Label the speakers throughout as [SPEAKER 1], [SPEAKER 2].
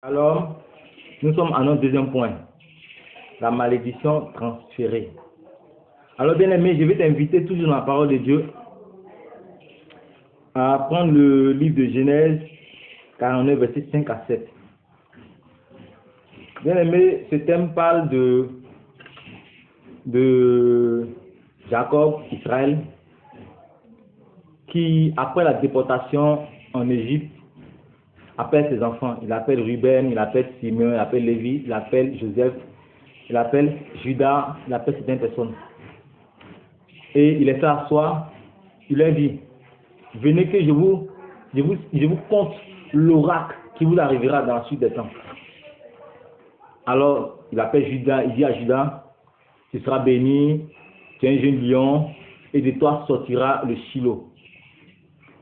[SPEAKER 1] Alors, nous sommes à notre deuxième point, la malédiction transférée. Alors, bien aimé, je vais t'inviter toujours dans la parole de Dieu à prendre le livre de Genèse 49, versets 5 à 7. Bien aimé, ce thème parle de Jacob, Israël, qui, après la déportation en Égypte, appelle ses enfants. Il appelle Ruben, il appelle Simeon, il appelle Lévi, il appelle Joseph, il appelle Judas, il appelle certaines personnes. Et il les fait asseoir, il leur dit, venez que je vous conte l'oracle qui vous arrivera dans la suite des temps. Alors, il appelle Judas, il dit à Judas, tu seras béni, tu es un jeune lion, et de toi sortira le Shilo.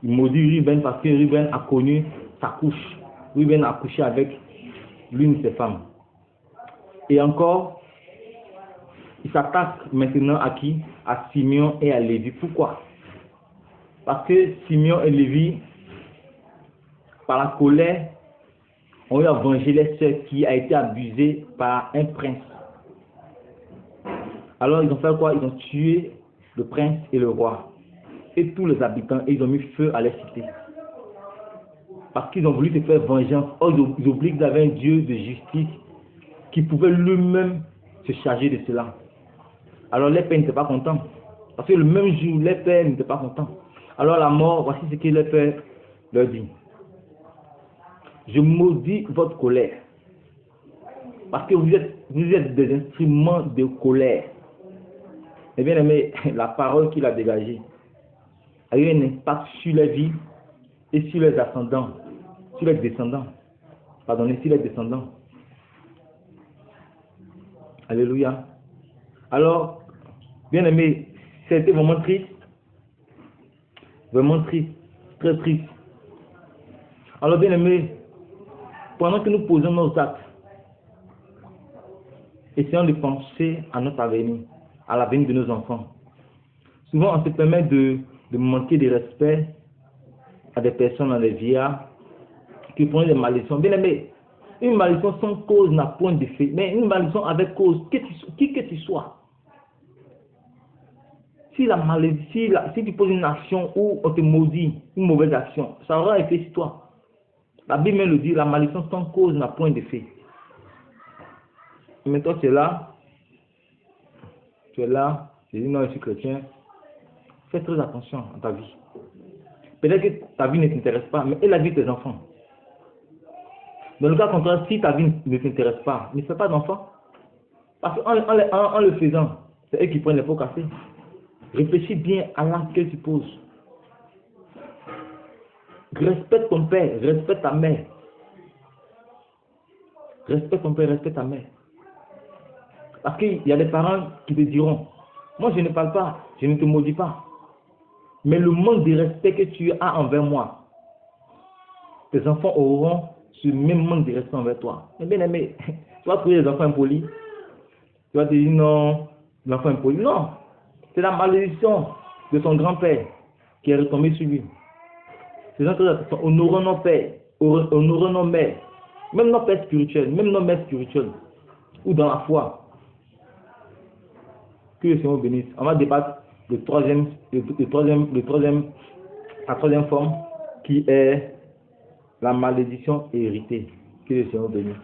[SPEAKER 1] Il maudit Ruben parce que Ruben a connu sa couche. Ruben a couché avec l'une de ses femmes. Et encore, il s'attaque maintenant à qui? À Simeon et à Lévi. Pourquoi? Parce que Simeon et Lévi, par la colère, ont eu à venger les sœurs qui a été abusée par un prince. Alors ils ont fait quoi? Ils ont tué le prince et le roi et tous les habitants, et ils ont mis feu à leur cité. Parce qu'ils ont voulu se faire vengeance. Or, ils oublient qu'ils avaient un Dieu de justice qui pouvait lui-même se charger de cela. Alors les pères n'étaient pas contents. Parce que le même jour, les pères n'étaient pas contents. Alors la mort, voici ce que les pères leur dit. Je maudis votre colère. Parce que vous êtes des instruments de colère. Et bien aimé, la parole qu'il a dégagée a eu un impact sur les vies et sur les ascendants, sur les descendants. Pardonnez, sur les descendants. Alléluia. Alors, bien aimé, c'était vraiment triste, très triste. Alors, bien aimé, pendant que nous posons nos actes, essayons de penser à notre avenir, à l'avenir de nos enfants. Souvent, on se permet de manquer de respect à des personnes dans les vieillards qui font des malédictions. Bien aimé, une malédiction sans cause n'a point d'effet, mais une malédiction avec cause, qui que tu sois. Si tu poses une action où on te maudit, une mauvaise action, ça aura effet sur toi. La Bible le dit, la malédiction sans cause n'a point d'effet. Mais toi, tu es là, tu dis non, je suis chrétien. Fais très attention à ta vie. Peut-être que ta vie ne t'intéresse pas, mais et la vie de tes enfants. Dans le cas contraire, si ta vie ne t'intéresse pas, ne fais pas d'enfants. Parce qu'en le faisant, c'est eux qui prennent les pots cassés. Réfléchis bien à l'acte que tu poses. Respecte ton père, respecte ta mère. Respecte ton père, respecte ta mère. Parce qu'il y a des parents qui te diront, moi je ne parle pas, je ne te maudis pas. Mais le manque de respect que tu as envers moi, tes enfants auront ce même manque de respect envers toi. Mais bien aimé, tu vas trouver des enfants impolis. Tu vas te dire non, l'enfant impoli. Non, c'est la malédiction de son grand-père qui est retombée sur lui. C'est notre attention. Honorons nos pères, honorons nos mères, même nos pères spirituels, même nos mères spirituelles, ou dans la foi. Que le Seigneur bénisse. On va débattre la troisième forme qui est la malédiction héritée. Que le Seigneur bénisse.